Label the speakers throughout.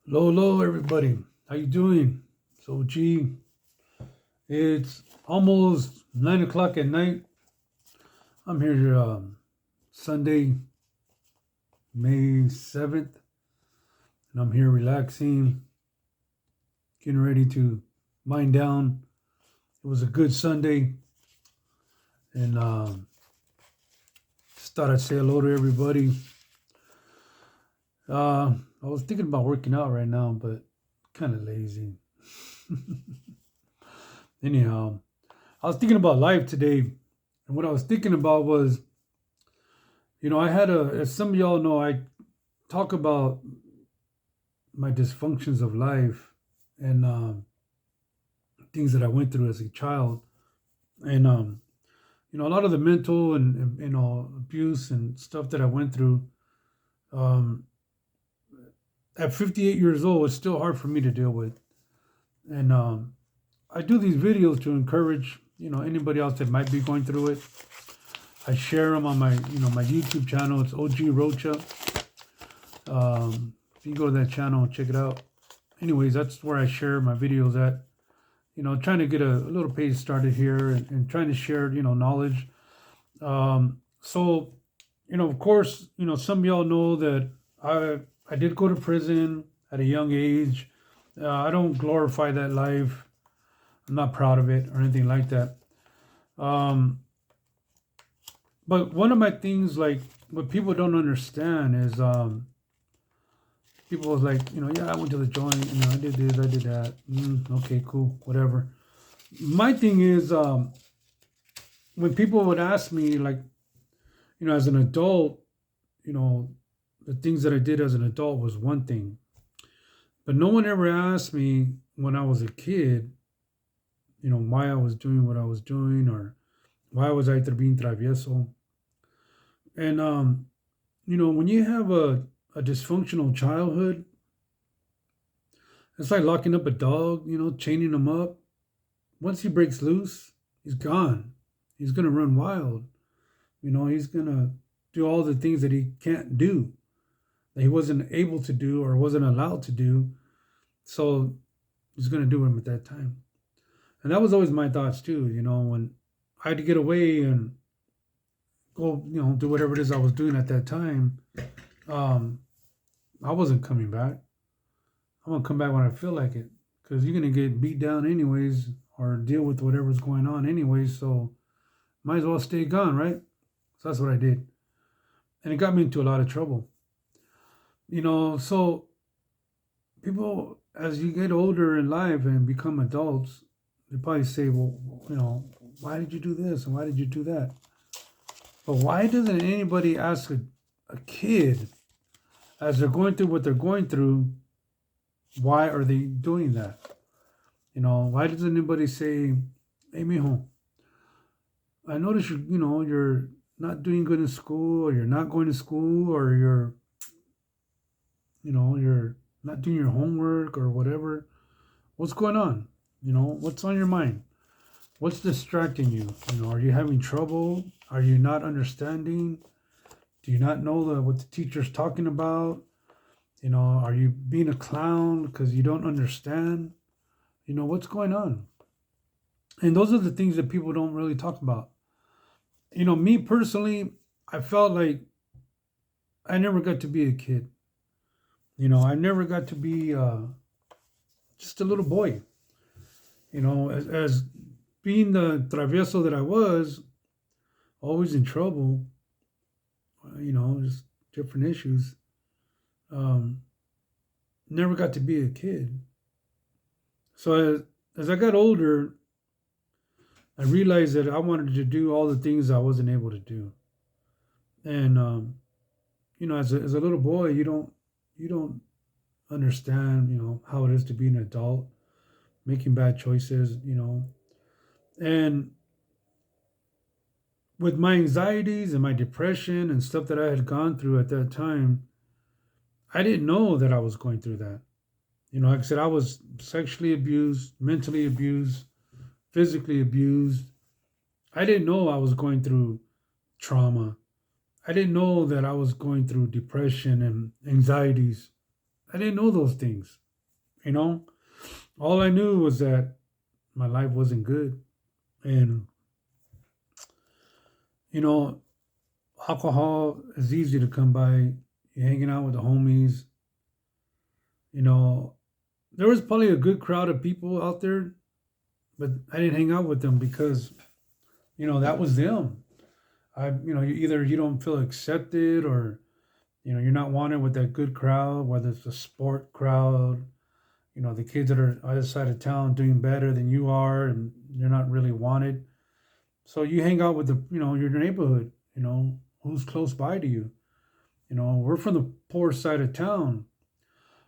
Speaker 1: Hello, hello, everybody. How you doing? So, it's almost 9 o'clock at night. I'm here Sunday, May 7th, and I'm here relaxing, getting ready to wind down. It was a good Sunday, and just thought I'd say hello to everybody. I was thinking about working out right now, but kind of lazy. Anyhow, I was thinking about life today, and what I was thinking about was, I had as some of y'all know, I talk about my dysfunctions of life and things that I went through as a child, and a lot of the mental and abuse and stuff that I went through. Um, at 58 years old, it's still hard for me to deal with, and I do these videos to encourage anybody else that might be going through it. I share them on my YouTube channel. It's OG Rocha. If you go to that channel and check it out. Anyways, that's where I share my videos at. Trying to get a little page started here and trying to share, knowledge. So, of course, some of y'all know that I did go to prison at a young age. I don't glorify that life. I'm not proud of it or anything like that. Um, but one of my things, like what people don't understand, is people was like, yeah, I went to the joint, I did this, I did that. Okay, cool, whatever. My thing is, when people would ask me, like, as an adult, you know, the things that I did as an adult was one thing, but no one ever asked me when I was a kid, why I was doing what I was doing or why was I being travieso. And, when you have a dysfunctional childhood, it's like locking up a dog, chaining him up. Once he breaks loose, he's gone. He's going to run wild. He's going to do all the things that he can't do, that he wasn't able to do or wasn't allowed to do. So he's going to do them at that time. And that was always my thoughts too, when I had to get away and go, do whatever it is I was doing at that time. Um, I wasn't coming back. I'm going to come back when I feel like it because you're going to get beat down anyways or deal with whatever's going on anyways. So might as well stay gone, right? So that's what I did. And it got me into a lot of trouble. So people, as you get older in life and become adults, they probably say, well, why did you do this and why did you do that? But why doesn't anybody ask a kid as they're going through what they're going through, why are they doing that? Why doesn't anybody say, hey, mijo, I notice you're not doing good in school, or you're not going to school, or you're not doing your homework or whatever. What's going on? What's on your mind? What's distracting you? Are you having trouble? Are you not understanding? Do you not know what the teacher's talking about? Are you being a clown because you don't understand? What's going on? And those are the things that people don't really talk about. Me personally, I felt like I never got to be a kid. I never got to be just a little boy. As being the travieso that I was, always in trouble, just different issues. Um, Never got to be a kid. So as I got older, I realized that I wanted to do all the things I wasn't able to do. And as a little boy, you don't understand, how it is to be an adult, making bad choices, and with my anxieties and my depression and stuff that I had gone through at that time, I didn't know that I was going through that. Like I said, I was sexually abused, mentally abused, physically abused. I didn't know I was going through trauma. I didn't know that I was going through depression and anxieties. I didn't know those things. You know, all I knew was that my life wasn't good, and you know, alcohol is easy to come by. You're hanging out with the homies. You know, there was probably a good crowd of people out there, but I didn't hang out with them because that was them. Either you don't feel accepted, or you're not wanted with that good crowd, whether it's a sport crowd, the kids that are other side of town doing better than you are, and you're not really wanted. So you hang out with your neighborhood, who's close by to you. We're from the poor side of town.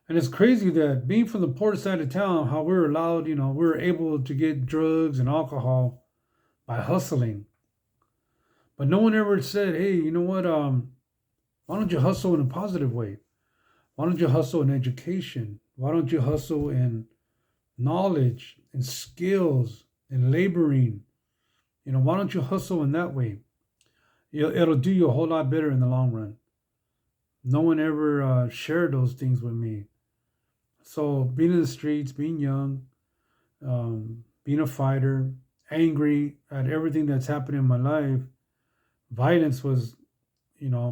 Speaker 1: And it's crazy that being from the poor side of town, how we're allowed, we're able to get drugs and alcohol by hustling. But no one ever said, hey, you know what? Why don't you hustle in a positive way? Why don't you hustle in education? Why don't you hustle in knowledge and skills and laboring? Why don't you hustle in that way? It'll do you a whole lot better in the long run. No one ever shared those things with me. So being in the streets, being young, being a fighter, angry at everything that's happened in my life, violence was,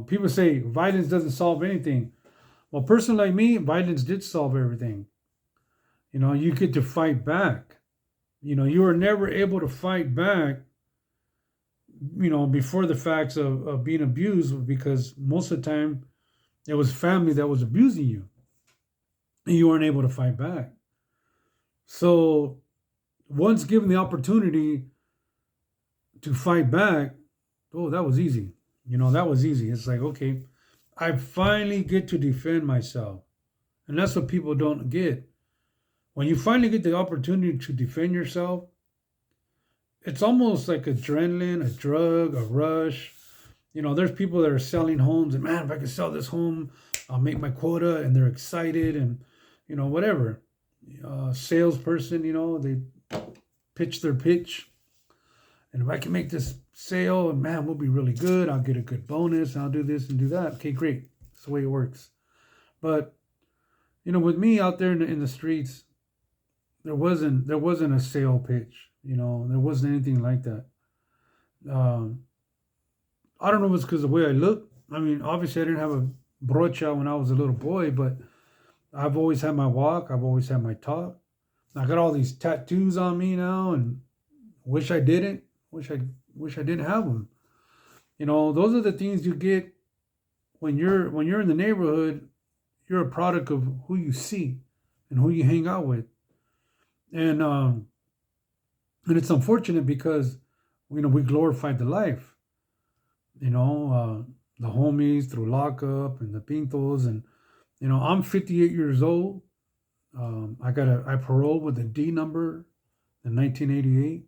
Speaker 1: people say violence doesn't solve anything. Well, a person like me, violence did solve everything. You get to fight back. You were never able to fight back, before the facts of being abused, because most of the time it was family that was abusing you and you weren't able to fight back. So once given the opportunity to fight back, oh, that was easy. That was easy. It's like, okay, I finally get to defend myself. And that's what people don't get. When you finally get the opportunity to defend yourself, it's almost like adrenaline, a drug, a rush. There's people that are selling homes, and man, if I can sell this home, I'll make my quota, and they're excited, and whatever. Salesperson, they pitch their pitch, and if I can make this sale, and man, we'll be really good. I'll get a good bonus. I'll do this and do that. Okay, great. That's the way it works. But with me out there in the streets, there wasn't a sale pitch. There wasn't anything like that. I don't know if it's because of the way I look. I mean, obviously, I didn't have a brocha when I was a little boy, but I've always had my walk. I've always had my talk. I got all these tattoos on me now, and wish I didn't. Wish I didn't have them. Those are the things you get when you're in the neighborhood. You're a product of who you see and who you hang out with, and it's unfortunate because we glorified the life. The homies through lockup and the pintos, and I'm 58 years old. I paroled with a D number in 1988.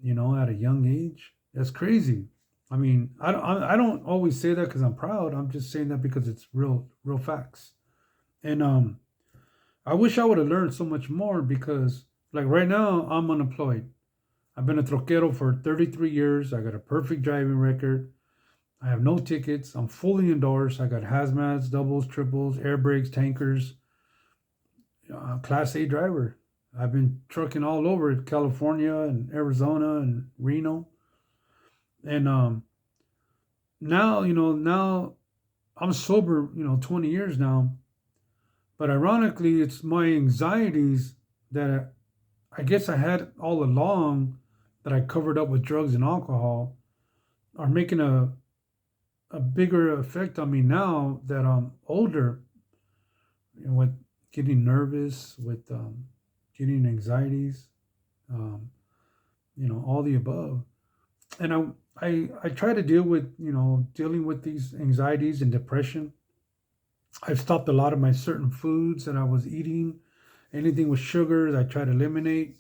Speaker 1: At a young age. That's crazy. I mean, I don't always say that because I'm proud. I'm just saying that because it's real facts. And I wish I would have learned so much more, because like right now I'm unemployed. I've been a troquero for 33 years. I got a perfect driving record. I have no tickets. I'm fully endorsed. I got hazmats, doubles, triples, air brakes, tankers, Class A driver. I've been trucking all over California and Arizona and Reno. And now I'm sober, 20 years now. But ironically, it's my anxieties that I guess I had all along, that I covered up with drugs and alcohol, are making a bigger effect on me now that I'm older, with getting nervous, with getting anxieties, all the above. And I try to deal with, dealing with these anxieties and depression. I've stopped a lot of my certain foods that I was eating. Anything with sugars, I try to eliminate,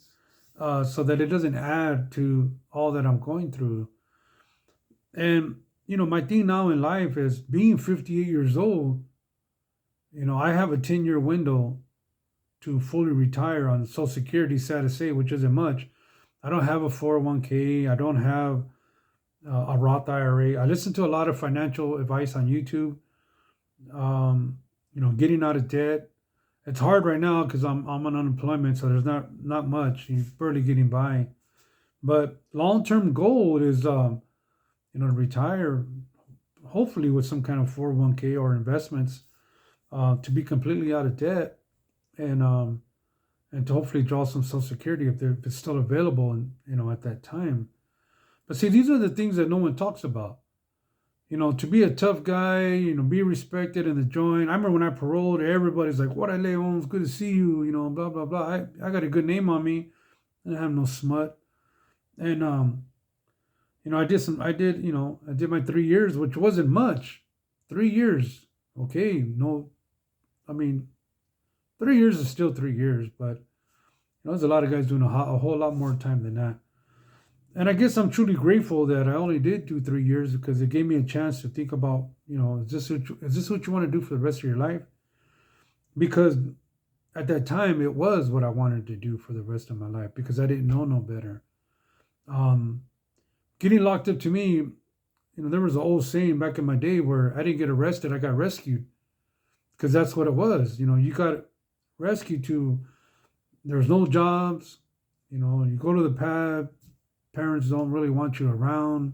Speaker 1: so that it doesn't add to all that I'm going through. And, my thing now in life is being 58 years old, I have a 10-year window to fully retire on Social Security, sad to say, which isn't much. I don't have a 401k. I don't have a Roth IRA. I listen to a lot of financial advice on YouTube. getting out of debt. It's hard right now because I'm on unemployment, so there's not much. You're barely getting by. But long term goal is to retire, hopefully with some kind of 401k or investments, to be completely out of debt, and to hopefully draw some Social Security if it's still available, and at that time. But see, these are the things that no one talks about. To be a tough guy, be respected in the joint. I remember when I paroled, everybody's like, "What, Leon? It's good to see you." Blah blah blah. I got a good name on me. I didn't have no smut, and I did my 3 years, which wasn't much. 3 years, okay. No, I mean, 3 years is still 3 years, but there's a lot of guys doing a whole lot more time than that. And I guess I'm truly grateful that I only did do 3 years because it gave me a chance to think about, is this what you want to do for the rest of your life? Because at that time, it was what I wanted to do for the rest of my life because I didn't know no better. Getting locked up to me, there was an old saying back in my day where I didn't get arrested, I got rescued. Because that's what it was. You got rescued to, there's no jobs. You go to the pad, parents don't really want you around.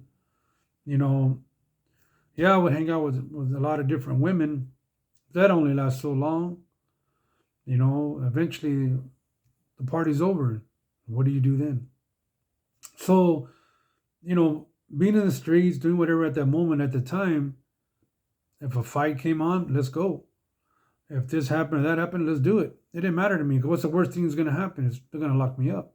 Speaker 1: Yeah, I would hang out with a lot of different women. That only lasts so long. Eventually the party's over. What do you do then? So, being in the streets, doing whatever at that moment, at the time, if a fight came on, let's go. If this happened or that happened, let's do it. It didn't matter to me. What's the worst thing that's going to happen? Is they're going to lock me up.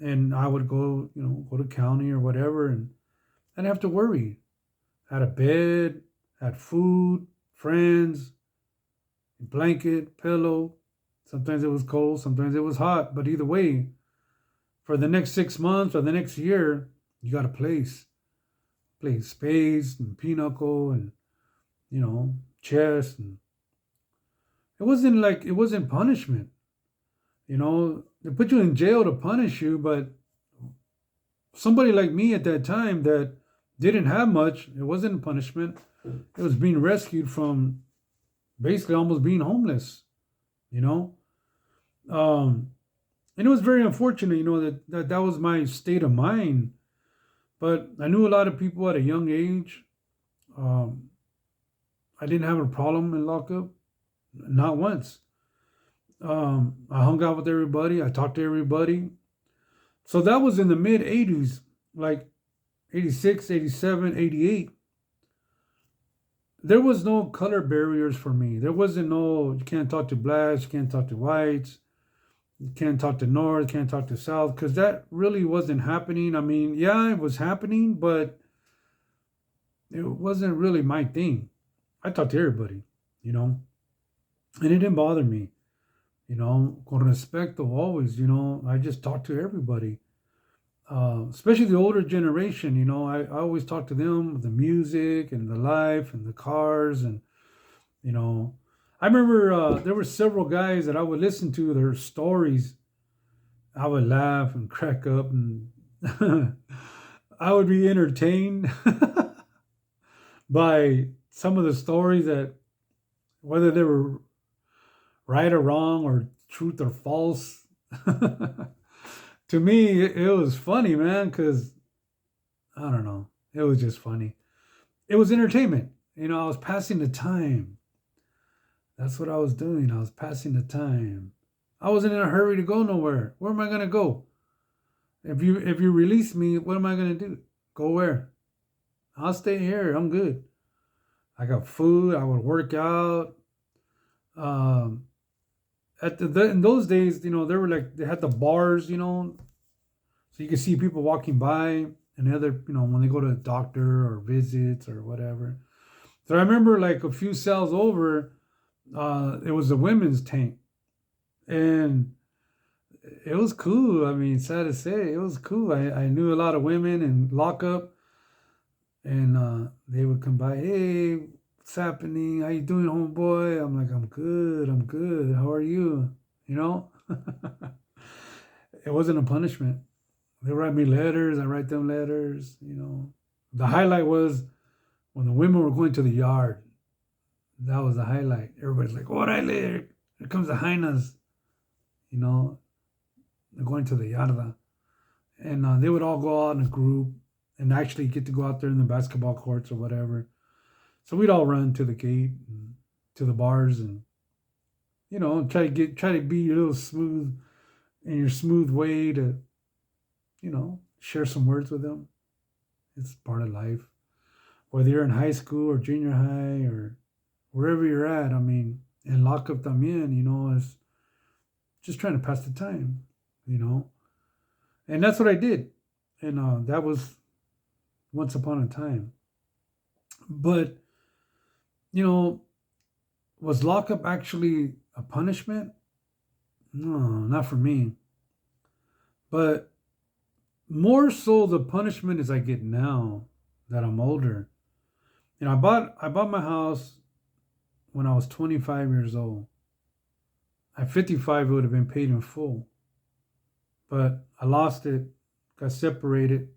Speaker 1: And I would go, go to county or whatever, and I didn't have to worry. Had a bed, had food, friends, blanket, pillow. Sometimes it was cold, sometimes it was hot, but either way, for the next 6 months or the next year, you got a place. Play spades and pinochle and, chess. And it wasn't punishment. They put you in jail to punish you, but somebody like me at that time that didn't have much, it wasn't punishment. It was being rescued from basically almost being homeless, and it was very unfortunate, that was my state of mind. But I knew a lot of people at a young age. I didn't have a problem in lockup, not once. I hung out with everybody. I talked to everybody. So that was in the mid 80s, like 86, 87, 88. There was no color barriers for me. There wasn't no, you can't talk to blacks, you can't talk to whites, you can't talk to North, can't talk to South, because that really wasn't happening. I mean, yeah, it was happening, but it wasn't really my thing. I talked to everybody, and it didn't bother me, con respecto always, I just talked to everybody, especially the older generation, I always talk to them, the music and the life and the cars, and, I remember there were several guys that I would listen to their stories. I would laugh and crack up, and I would be entertained by some of the stories that, whether they were right or wrong or truth or false. To me, it was funny, man, because I don't know. It was just funny. It was entertainment. I was passing the time. That's what I was doing. I was passing the time. I wasn't in a hurry to go nowhere. Where am I gonna go? If you release me, what am I gonna do? Go where? I'll stay here. I'm good. I got food. I would work out. In those days, they were they had the bars, so you could see people walking by, and the other, when they go to a doctor or visits or whatever. So I remember a few cells over, it was a women's tank, and it was cool. I mean, sad to say, it was cool. I knew a lot of women in lockup, and they would come by. Hey, what's happening? How you doing, homeboy? I'm like, I'm good. I'm good. How are you? It wasn't a punishment. They write me letters. I write them letters. The highlight was when the women were going to the yard. That was the highlight. Everybody's like, "Orale, here comes the hyenas." You know, they're going to the yarda, and they would all go out in a group and actually get to go out there in the basketball courts or whatever. So we'd all run to the gate, and to the bars, and try to be a little smooth in your smooth way to share some words with them. It's part of life, whether you're in high school or junior high or wherever you're at. I mean, and lock up también, is just trying to pass the time, you know, and that's what I did, and that was once upon a time. But you know, was lockup actually a punishment? No, not for me. But more so, the punishment is I get now that I'm older. I bought my house when I was 25 years old. At 55, it would have been paid in full, but I lost it, got separated.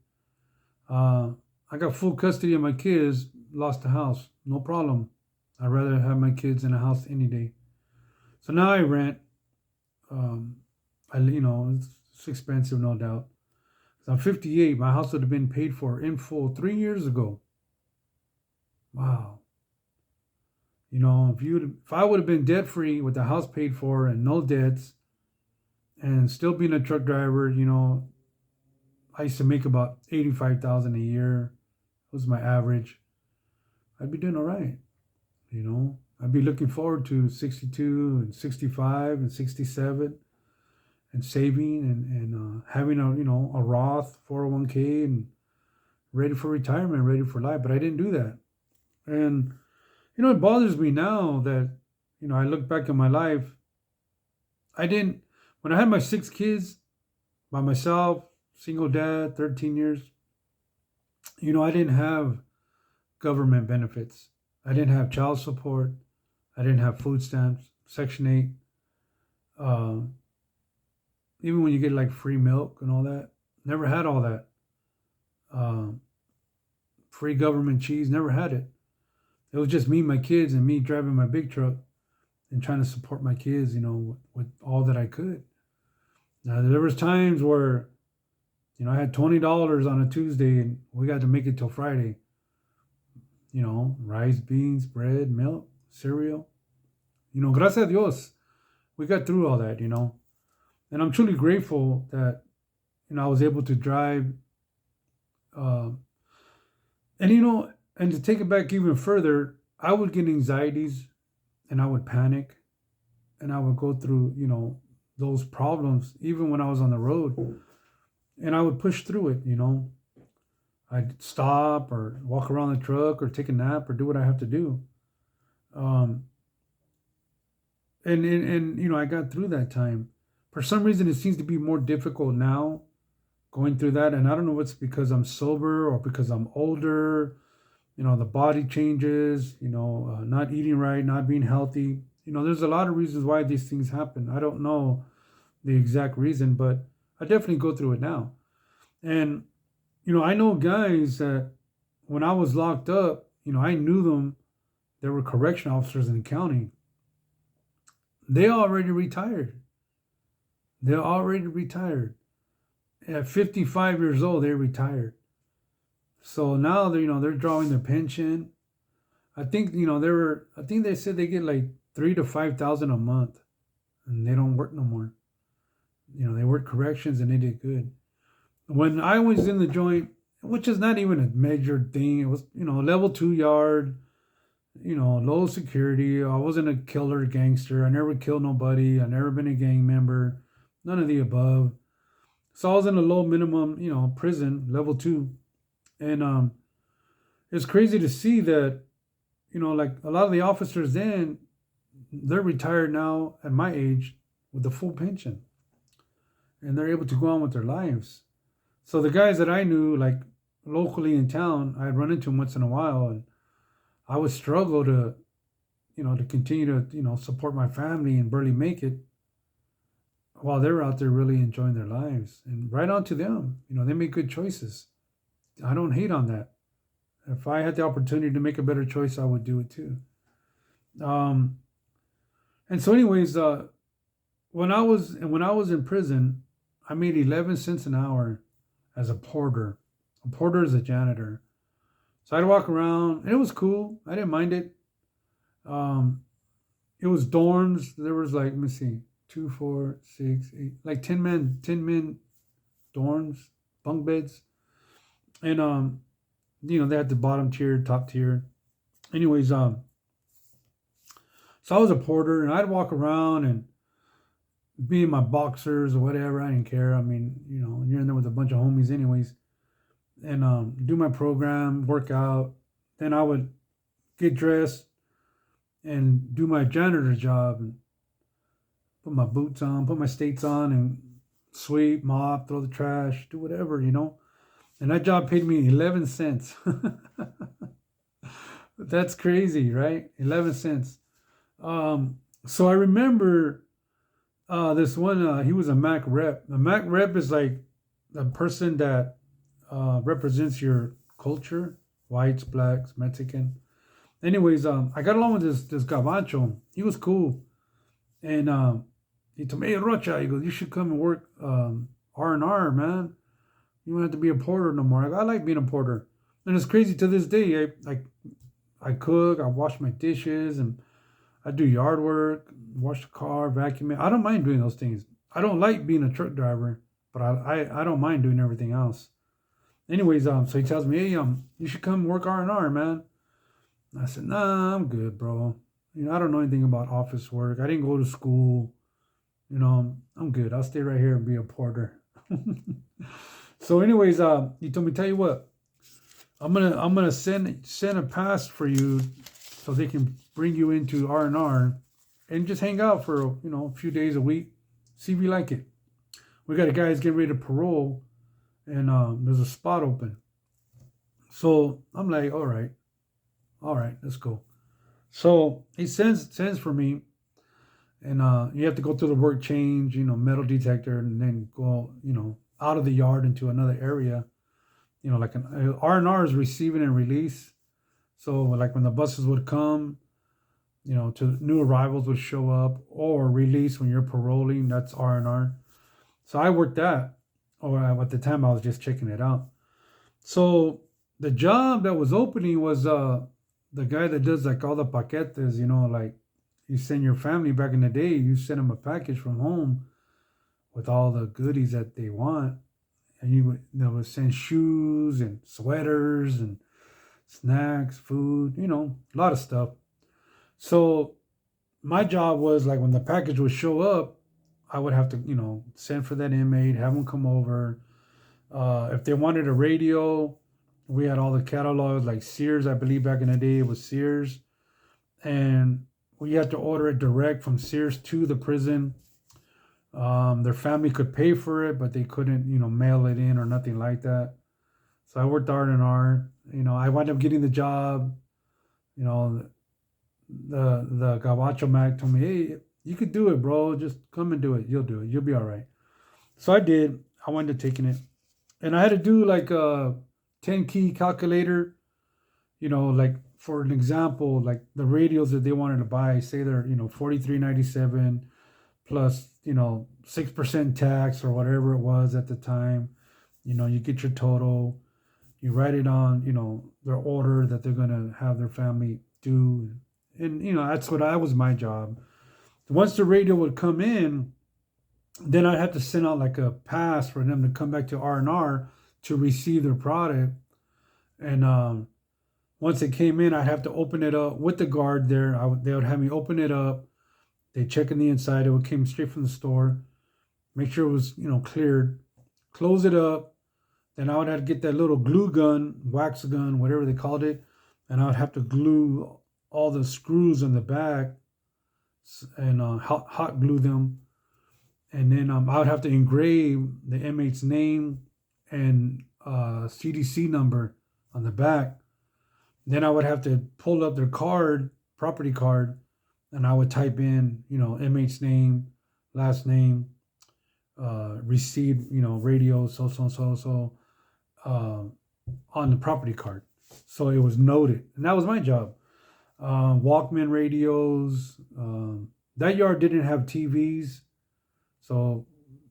Speaker 1: Uh, I got full custody of my kids, lost the house, no problem. I'd rather have my kids in a house any day. So now I rent. Um, it's expensive, no doubt. So I'm 58. My house would have been paid for in full 3 years ago. Wow. If I would have been debt free with the house paid for and no debts, and still being a truck driver, I used to make about 85,000 a year. It was my average. I'd be doing all right. I'd be looking forward to 62 and 65 and 67 and saving and having a Roth 401k and ready for retirement, ready for life. But I didn't do that. And it bothers me now that I look back at my life. I didn't When I had my 6 kids by myself, single dad, 13 years. I didn't have government benefits. I didn't have child support. I didn't have food stamps, Section 8. Uh, Even when you get like free milk and all that, never had all that. Uh, Free government cheese, never had it. It was just me, my kids, and me driving my big truck and trying to support my kids, with all that I could. Now there was times where, I had $20 on a Tuesday and we got to make it till Friday. Rice, beans, bread, milk, cereal. Gracias a Dios, we got through all that. And I'm truly grateful that I was able to drive. Uh, and to take it back even further, I would get anxieties, and I would panic, and I would go through those problems even when I was on the road, and I would push through it. I'd stop or walk around the truck or take a nap or do what I have to do. Um, and I got through that time. For some reason, it seems to be more difficult now going through that. And I don't know if it's because I'm sober or because I'm older. The body changes, not eating right, not being healthy. There's a lot of reasons why these things happen. I don't know the exact reason, but I definitely go through it now. And, I know guys that when I was locked up, I knew them. They were correction officers in the county. They already retired. They're already retired. At 55 years old, they're retired. So now they're drawing their pension. I think I think they said they get like 3 to 5 thousand a month, and they don't work no more. They work corrections and they did good. When I was in the joint, which is not even a measured thing, it was level 2 yard, low security. I wasn't a killer gangster. I never killed nobody. I never been a gang member. None of the above. So I was in a low minimum, prison, level 2. And it's crazy to see that, like a lot of the officers then, they're retired now at my age with a full pension. And they're able to go on with their lives. So the guys that I knew, like locally in town, I'd run into them once in a while, and I would struggle to continue to, support my family and barely make it while they're out there really enjoying their lives. And right on to them. They make good choices. I don't hate on that. If I had the opportunity to make a better choice, I would do it too. Um, and so, anyways, when I was in prison, I made 11 cents an hour as a porter. A porter is a janitor. So I'd walk around, and it was cool. I didn't mind it. Um, it was dorms. There was like, let me see, two, four, six, eight, like 10 men dorms, bunk beds, and they had the bottom tier, top tier. Anyways, so I was a porter, and I'd walk around and be in my boxers or whatever. I didn't care. I mean, you're in there with a bunch of homies, anyways, and do my program, work out. Then I would get dressed and do my janitor's job and put my boots on, put my skates on, and sweep, mop, throw the trash, do whatever. And that job paid me 11 cents. That's crazy, right? 11 cents. So I remember this one, he was a Mac rep. A Mac rep is like a person that represents your culture, whites, blacks, Mexican. Anyways, I got along with this Gabacho. He was cool. And he told me, hey, Rocha, he goes, you should come and work R&R, man. You don't have to be a porter no more. I like being a porter. And it's crazy to this day. I cook, I wash my dishes, and I do yard work, wash the car, vacuum it. I don't mind doing those things. I don't like being a truck driver, but I don't mind doing everything else. Anyways, so he tells me, hey, you should come work R&R, man. And I said, nah, I'm good, bro. I don't know anything about office work. I didn't go to school. I'm good. I'll stay right here and be a porter. So, anyways, he told me, tell you what, I'm gonna send a pass for you so they can bring you into R&R and just hang out for a few days a week, see if you like it. We got a guy who's getting ready to parole, and there's a spot open. So I'm like, all right, let's go. So he sends for me, and you have to go through the work change, metal detector, and then go, out of the yard into another area. Like an R&R is receiving and release. So like when the buses would come, to new arrivals would show up, or release when you're paroling. That's R&R. So I worked that, or at the time I was just checking it out. So the job that was opening was the guy that does like all the paquetes. Like you send your family back in the day, you send them a package from home with all the goodies that they want, and would send shoes and sweaters and snacks, food, a lot of stuff. So my job was like when the package would show up, I would have to, send for that inmate, have them come over. If they wanted a radio, we had all the catalogs like Sears, I believe back in the day it was Sears. And we had to order it direct from Sears to the prison. Their family could pay for it, but they couldn't, mail it in or nothing like that. So I worked R&R. I wound up getting the job. You know, the Gabacho Mac told me, hey, you could do it, bro. Just come and do it. You'll do it. You'll be all right. So I did. I wound up taking it. And I had to do like a 10 key calculator, like for an example, like the radios that they wanted to buy, say they're, 43.97 plus, 6% tax or whatever it was at the time. You get your total, you write it on, their order that they're going to have their family do. And, that was my job. Once the radio would come in, then I had to send out like a pass for them to come back to R&R to receive their product. And once it came in, I'd have to open it up with the guard there. They would have me open it up. They check in the inside. It came straight from the store. Make sure it was, cleared. Close it up. Then I would have to get that little glue gun, wax gun, whatever they called it. And I would have to glue all the screws in the back and hot glue them. And then I would have to engrave the inmate's name and CDC number on the back. Then I would have to pull up their card, property card, and I would type in, inmate's name, last name, received, radio, so, on the property card. So it was noted. And that was my job. Walkman radios. That yard didn't have TVs, so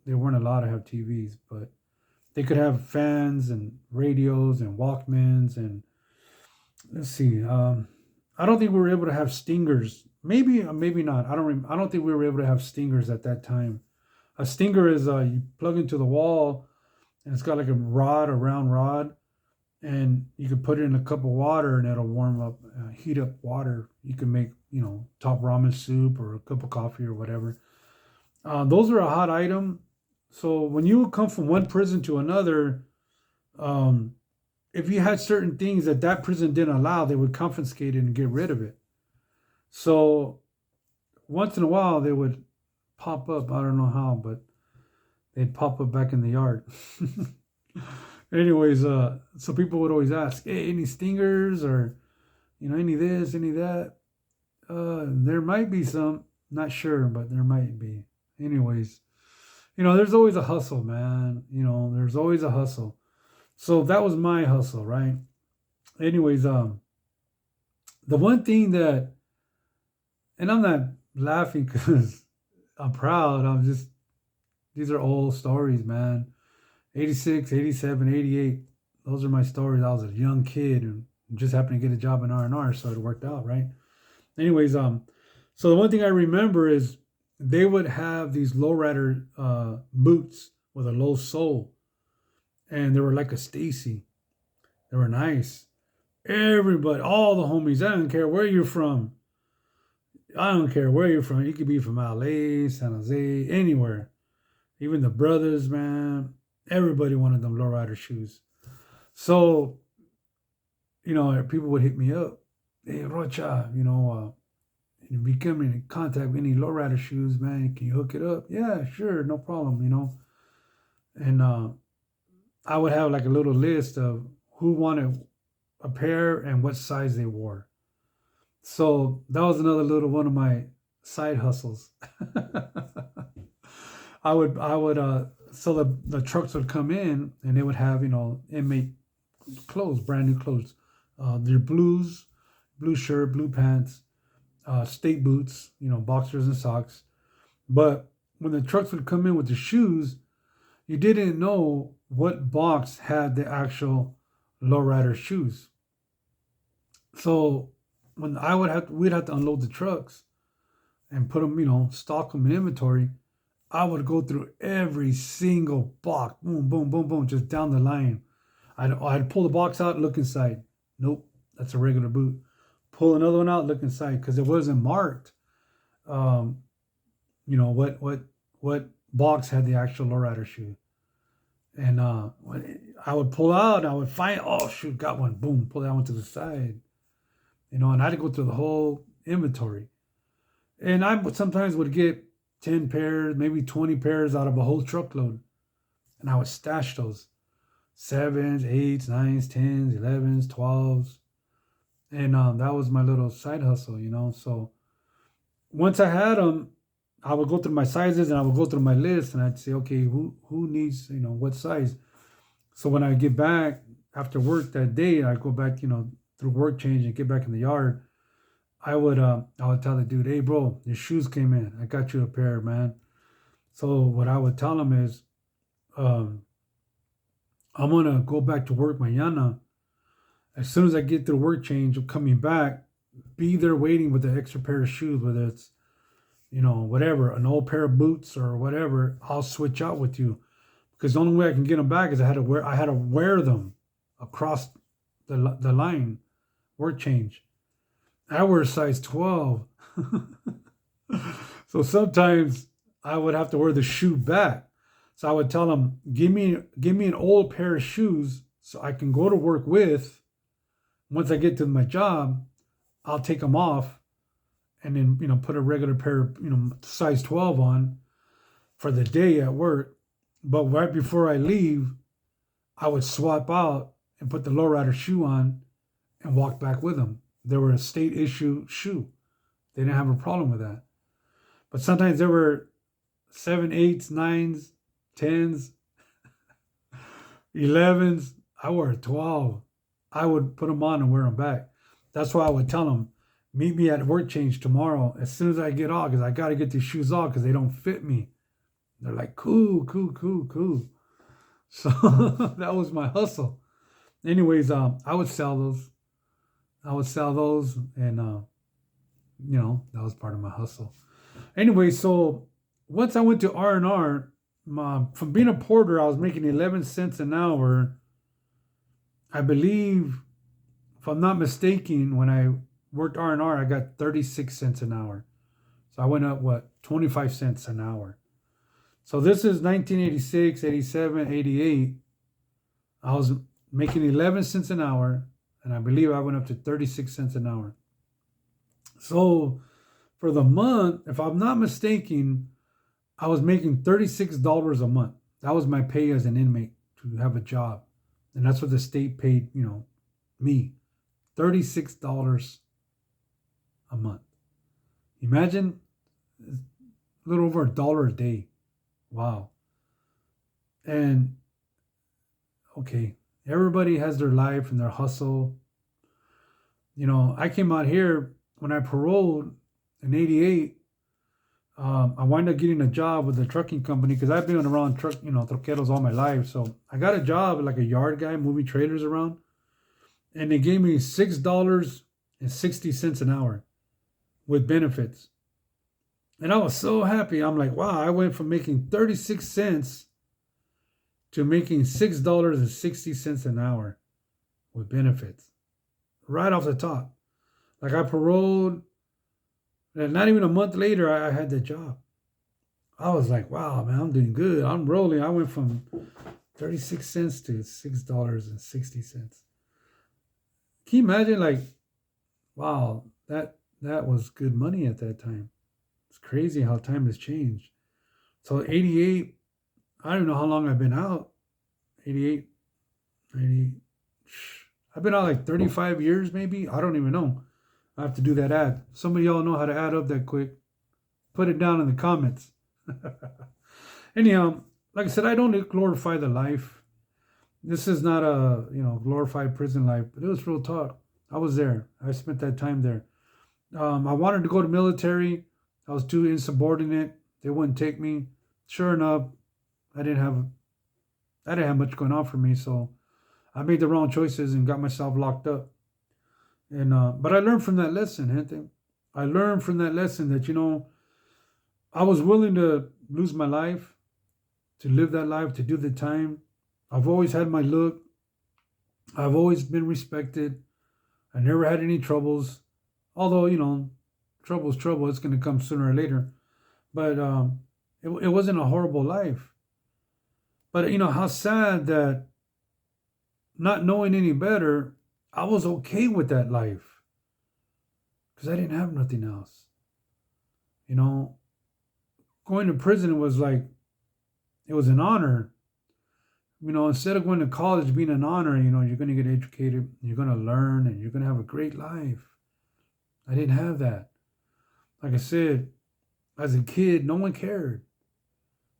Speaker 1: they weren't allowed to have TVs, but they could have fans and radios and Walkmans and let's see. I don't think we were able to have stingers. Maybe, maybe not. I don't think we were able to have stingers at that time. A stinger is you plug into the wall, and it's got like a rod, a round rod, and you can put it in a cup of water, and it'll warm up, heat up water. You can make top ramen soup or a cup of coffee or whatever. Those are a hot item. So when you would come from one prison to another, um, if you had certain things that that prison didn't allow, they would confiscate it and get rid of it. So once in a while, they would pop up. I don't know how, but they'd pop up back in the yard. Anyways, so people would always ask, "Hey, any stingers or any this, any that?" There might be some, not sure, but there might be. Anyways, there's always a hustle, man. There's always a hustle. So that was my hustle, right? Anyways, the one thing that, and I'm not laughing because I'm proud. These are old stories, man. 86, 87, 88. Those are my stories. I was a young kid and just happened to get a job in R&R, so it worked out, right? Anyways, so the one thing I remember is they would have these lowrider boots with a low sole, and they were like a Stacy. They were nice. Everybody, all the homies, I don't care where you're from. I don't care where you're from. You could be from LA, San Jose, anywhere. Even the brothers, man. Everybody wanted them lowrider shoes. So, people would hit me up. Hey, Rocha, you become in contact with any lowrider shoes, man. Can you hook it up? Yeah, sure, no problem. And I would have like a little list of who wanted a pair and what size they wore. So that was another little one of my side hustles. I would so the trucks would come in and they would have inmate clothes, brand new clothes, their blue shirt, blue pants, state boots, boxers and socks. But when the trucks would come in with the shoes, you didn't know what box had the actual lowrider shoes. So when we'd have to unload the trucks and put them, stock them in inventory. I would go through every single box, boom, boom, boom, boom, just down the line. I'd pull the box out, look inside. Nope, that's a regular boot. Pull another one out, look inside, because it wasn't marked. Um, what box had the actual lowrider shoe, and I would pull out, I would find, oh shoot, got one, boom, pull that one to the side, and I had to go through the whole inventory, and I sometimes would get 10 pairs, maybe 20 pairs out of a whole truckload, and I would stash those sevens, eights, nines, tens, 11s, 12s, and that was my little side hustle. So once I had them, I would go through my sizes and I would go through my list and I'd say, okay, who needs what size. So when I get back after work that day, I go back through work change and get back in the yard. I would tell the dude, hey bro, your shoes came in. I got you a pair, man. So what I would tell him is, I'm gonna go back to work mañana. As soon as I get through work change, I'm coming back. Be there waiting with the extra pair of shoes, whether it's whatever, an old pair of boots or whatever. I'll switch out with you because the only way I can get them back is I had to wear them across the line, work change. I wear size 12. So sometimes I would have to wear the shoe back. So I would tell them, give me an old pair of shoes so I can go to work with. Once I get to my job, I'll take them off and then, put a regular pair of, size 12 on for the day at work. But right before I leave, I would swap out and put the lowrider shoe on and walk back with them. They were a state issue shoe. They didn't have a problem with that. But sometimes there were 7, 8s, 9s, 10s, 11s. I wore a 12. I would put them on and wear them back. That's why I would tell them, Meet me at work change tomorrow as soon as I get off because I got to get these shoes off because they don't fit me. They're like, cool, cool, cool, cool. So that was my hustle. Anyways, I would sell those. I would sell those, and that was part of my hustle. Anyway, so once I went to R&R, from being a porter, I was making 11 cents an hour. I believe, if I'm not mistaken, when I worked R&R, I got 36 cents an hour. So I went up, 25 cents an hour. So this is 1986, 87, 88. I was making 11 cents an hour, and I believe I went up to 36 cents an hour. So for the month, if I'm not mistaken, I was making $36 a month. That was my pay as an inmate to have a job. And that's what the state paid, me. $36 a month. Imagine a little over $1 a day. Wow. And okay, everybody has their life and their hustle. I came out here when I paroled in 88. I wind up getting a job with the trucking company because I've been around truqueros all my life. So I got a job like a yard guy, moving trailers around. And they gave me $6.60 an hour with benefits. And I was so happy. I'm like, wow, I went from making 36 cents to making $6.60 an hour with benefits. Right off the top. Like I paroled, and not even a month later, I had the job. I was like, wow, man, I'm doing good. I'm rolling. I went from 36 cents to $6.60. Can you imagine, like, wow, that was good money at that time. It's crazy how time has changed. So 88, I don't know how long I've been out. 88, 90. I've been out like 35 years, maybe. I don't even know. I have to do that add. Some of y'all know how to add up that quick. Put it down in the comments. Anyhow, like I said, I don't glorify the life. This is not a glorified prison life, but it was real talk. I was there. I spent that time there. I wanted to go to military. I was too insubordinate. They wouldn't take me. Sure enough, I didn't have much going on for me, so I made the wrong choices and got myself locked up. And but I learned from that lesson, gente. I learned from that lesson that I was willing to lose my life, to live that life, to do the time. I've always had my look. I've always been respected. I never had any troubles. Although, trouble's trouble. It's going to come sooner or later. But it wasn't a horrible life. But, how sad that not knowing any better, I was okay with that life. Because I didn't have nothing else. Going to prison was like, it was an honor. Instead of going to college being an honor, you're going to get educated, you're going to learn, and you're going to have a great life. I didn't have that. Like I said, as a kid, no one cared.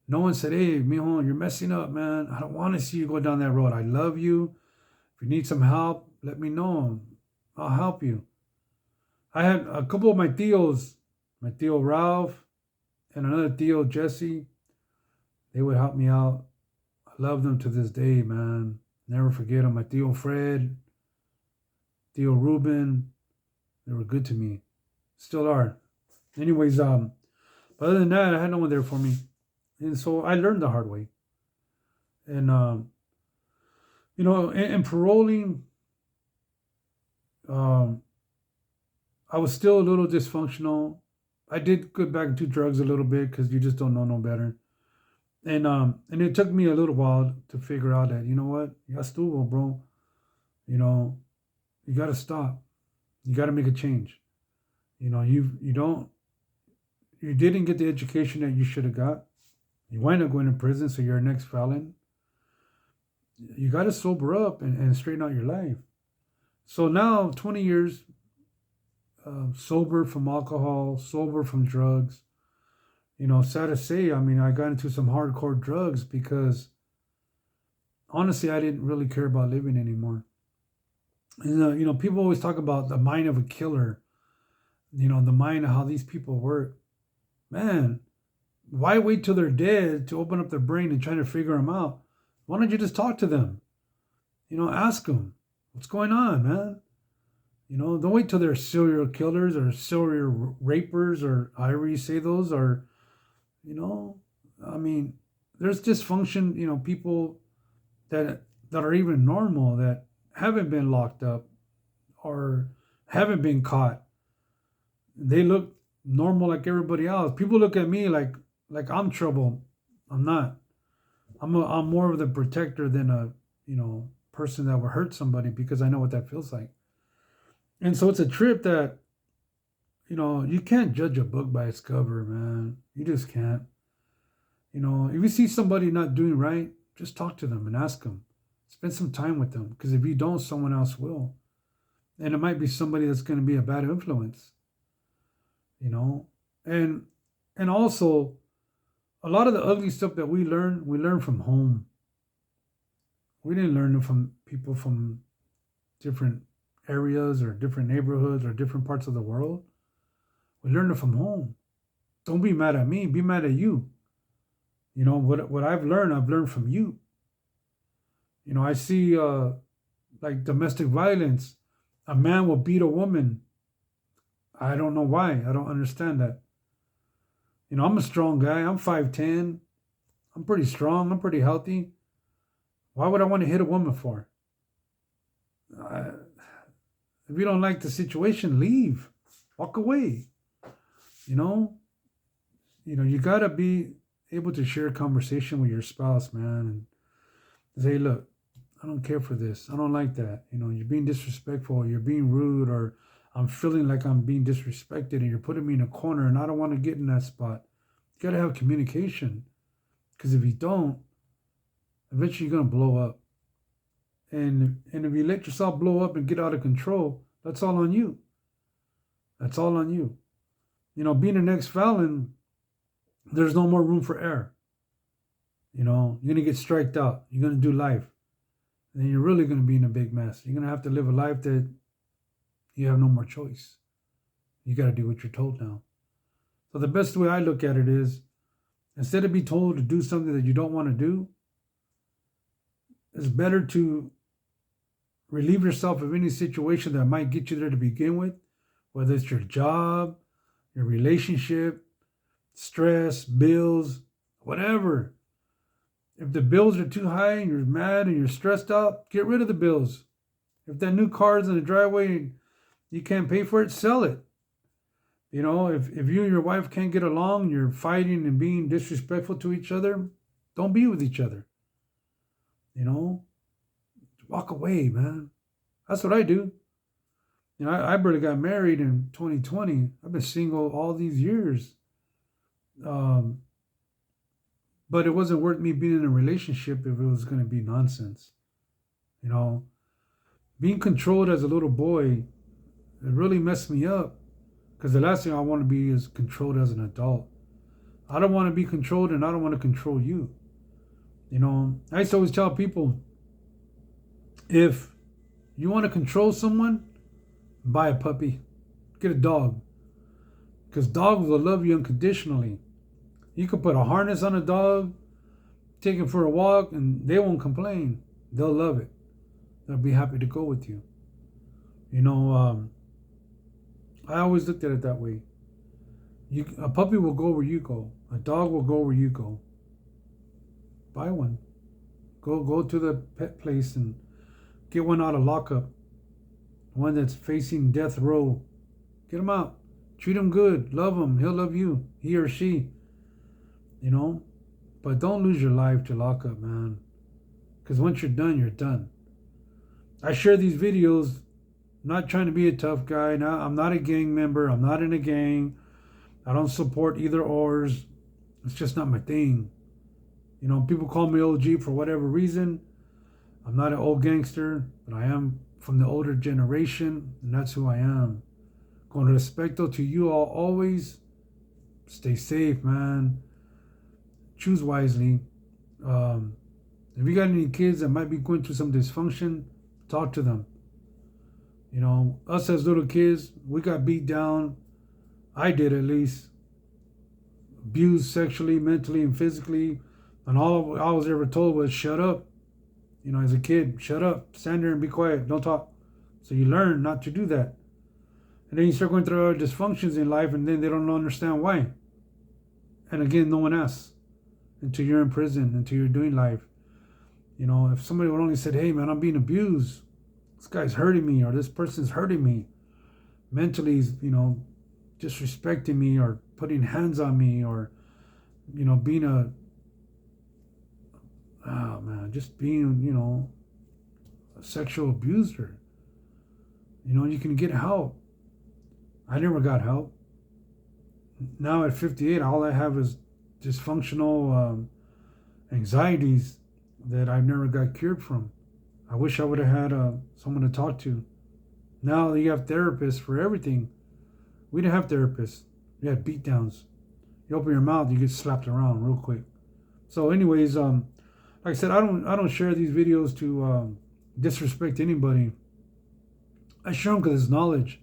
Speaker 1: No one said, hey, mijo, you're messing up, man. I don't want to see you go down that road. I love you. If you need some help, let me know. I'll help you. I had a couple of my tios, my tio Ralph and another tio Jesse. They would help me out. I love them to this day, man. Never forget them. My tio Fred, tio Ruben, they were good to me. Still are. Anyways, but other than that, I had no one there for me. And so I learned the hard way. And, in paroling, I was still a little dysfunctional. I did get back into drugs a little bit because you just don't know no better. And it took me a little while to figure out that, you know what? Ya estuvo, bro. You got to stop. You got to make a change. You didn't get the education that you should have got. You wind up going to prison, so you're a next felon. You got to sober up and straighten out your life. So now, 20 years, sober from alcohol, sober from drugs. Sad to say, I got into some hardcore drugs because, honestly, I didn't really care about living anymore. And, people always talk about the mind of a killer. the mind of how these people work. Man, why wait till they're dead to open up their brain and try to figure them out? Why don't you just talk to them? Ask them, what's going on, man? Don't wait till they're serial killers or serial rapers or however you say those, or, you know, I mean, there's dysfunction, people that are even normal that haven't been locked up or haven't been caught. They look normal like everybody else. People look at me like I'm trouble. I'm not. I'm more of the protector than a person that would hurt somebody, because I know what that feels like. And so it's a trip that you can't judge a book by its cover, man. You just can't. If you see somebody not doing right, just talk to them and ask them. Spend some time with them, because if you don't, someone else will. And it might be somebody that's going to be a bad influence, you know. And also, a lot of the ugly stuff that we learn from home. We didn't learn it from people from different areas or different neighborhoods or different parts of the world. We learned it from home. Don't be mad at me. Be mad at you. What I've learned from you. I see like domestic violence. A man will beat a woman. I don't know why. I don't understand that. I'm a strong guy. I'm 5'10". I'm pretty strong. I'm pretty healthy. Why would I want to hit a woman for? If you don't like the situation, leave. Walk away. You gotta be able to share a conversation with your spouse, man, and say, look, I don't care for this. I don't like that. You're being disrespectful. You're being rude, or I'm feeling like I'm being disrespected, and you're putting me in a corner, and I don't want to get in that spot. You gotta have communication, because if you don't, eventually you're gonna blow up. And if you let yourself blow up and get out of control, that's all on you. That's all on you. Being an ex-felon, there's no more room for error. You're going to get striked out. You're going to do life. And then you're really going to be in a big mess. You're going to have to live a life that you have no more choice. You got to do what you're told now. So the best way I look at it is, instead of being told to do something that you don't want to do, it's better to relieve yourself of any situation that might get you there to begin with, whether it's your job, your relationship, stress, bills, whatever. If the bills are too high and you're mad and you're stressed out, get rid of the bills. If that new car is in the driveway and you can't pay for it, sell it. If you and your wife can't get along, you're fighting and being disrespectful to each other, don't be with each other. Walk away, man. That's what I do. I barely got married in 2020. I've been single all these years. But it wasn't worth me being in a relationship if it was going to be nonsense. Being controlled as a little boy, it really messed me up, because the last thing I want to be is controlled as an adult. I don't want to be controlled, and I don't want to control you. I used to always tell people, if you want to control someone, buy a puppy. Get a dog. Because dogs will love you unconditionally. You can put a harness on a dog, take him for a walk, and they won't complain. They'll love it. They'll be happy to go with you. I always looked at it that way. A puppy will go where you go. A dog will go where you go. Buy one. Go to the pet place and get one out of lockup. One that's facing death row. Get him out. Treat him good. Love him. He'll love you. He or she. But don't lose your life to lockup, man. Because once you're done, you're done. I share these videos, not trying to be a tough guy. Now, I'm not a gang member. I'm not in a gang. I don't support either ors. It's just not my thing. People call me OG for whatever reason. I'm not an old gangster, but I am from the older generation, and that's who I am. Con respecto to you all, always stay safe, man. Choose wisely. If you got any kids that might be going through some dysfunction, talk to them. Us as little kids, we got beat down. I did at least. Abused sexually, mentally, and physically. And all I was ever told was shut up. As a kid, shut up, stand there and be quiet, don't talk. So you learn not to do that. And then you start going through other dysfunctions in life, and then they don't understand why. And again, no one asks until you're in prison, until you're doing life. If somebody would only said, hey man, I'm being abused. This guy's hurting me, or this person's hurting me. Mentally, disrespecting me, or putting hands on me, or, being just being, a sexual abuser. You can get help. I never got help. Now at 58, all I have is dysfunctional anxieties that I've never got cured from. I wish I would have had someone to talk to. Now you have therapists for everything. We didn't have therapists. We had beatdowns. You open your mouth, you get slapped around real quick. So, anyways, like I said, I don't share these videos to disrespect anybody. I share them because it's knowledge.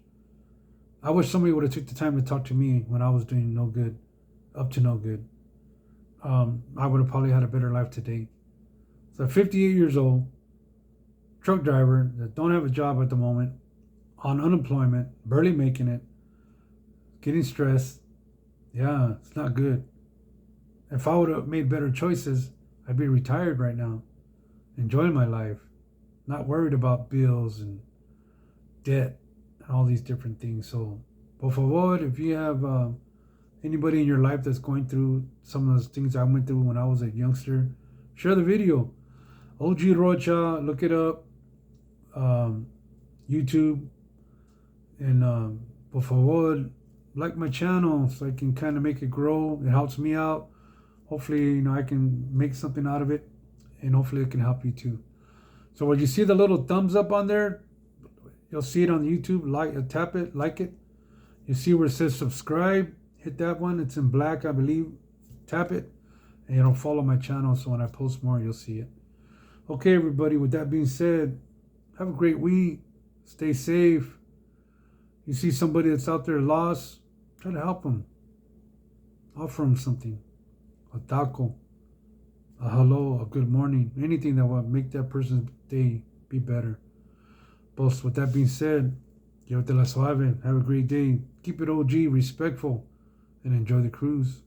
Speaker 1: I wish somebody would have took the time to talk to me when I was doing no good, up to no good. I would have probably had a better life today. So 58 years old, truck driver that don't have a job at the moment, on unemployment, barely making it, getting stressed. Yeah, it's not good. If I would have made better choices, I'd be retired right now, enjoying my life, not worried about bills and debt and all these different things. So, por favor, if you have anybody in your life that's going through some of those things I went through when I was a youngster, share the video. OG Rocha, look it up. YouTube. And por favor, like my channel so I can kind of make it grow. It helps me out. Hopefully, I can make something out of it, and hopefully it can help you too. So when you see the little thumbs up on there, you'll see it on YouTube. Tap it, like it. You see where it says subscribe. Hit that one. It's in black, I believe. Tap it, and it'll follow my channel. So when I post more, you'll see it. Okay, everybody. With that being said, have a great week. Stay safe. You see somebody that's out there lost, try to help them. Offer them something. A taco, a hello, a good morning, anything that will make that person's day be better. But with that being said, llévatela suave. Have a great day. Keep it OG, respectful, and enjoy the cruise.